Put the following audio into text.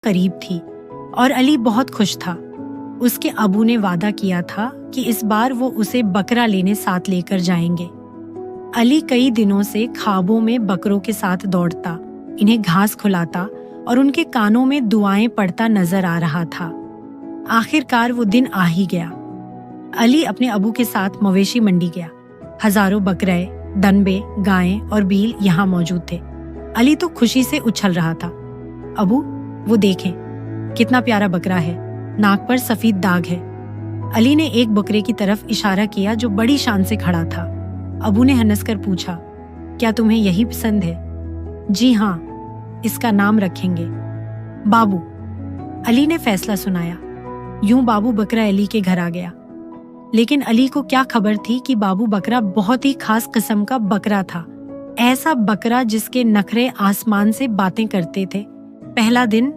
قریب تھی اور علی بہت خوش تھا۔ اس کے ابو نے وعدہ کیا تھا کہ اس بار وہ اسے بکرا لینے ساتھ لے کر جائیں گے۔ علی کئی دنوں سے خوابوں میں بکروں کے ساتھ دوڑتا، انہیں گھاس کھلاتا اور ان کے کانوں میں دعائیں پڑھتا نظر آ رہا تھا۔ آخر کار وہ دن آ ہی گیا۔ علی اپنے ابو کے ساتھ مویشی منڈی گیا۔ ہزاروں بکرے، دنبے، گائیں اور بیل یہاں موجود تھے۔ علی تو خوشی سے اچھل رہا تھا۔ ابو، وہ دیکھیں، کتنا پیارا بکرا ہے، ناک پر سفید داغ ہے۔ علی نے ایک بکرے کی طرف اشارہ کیا جو بڑی شان سے کھڑا تھا۔ ابو نے ہنس کر پوچھا، کیا تمہیں یہی پسند ہے؟ جی ہاں، اس کا نام رکھیں گے بابو۔ علی نے فیصلہ سنایا۔ یوں بابو بکرا علی کے گھر آ گیا۔ لیکن علی کو کیا خبر تھی کہ بابو بکرا بہت ہی خاص قسم کا بکرا تھا، ایسا بکرا جس کے نخرے آسمان سے باتیں کرتے تھے۔ پہلا دن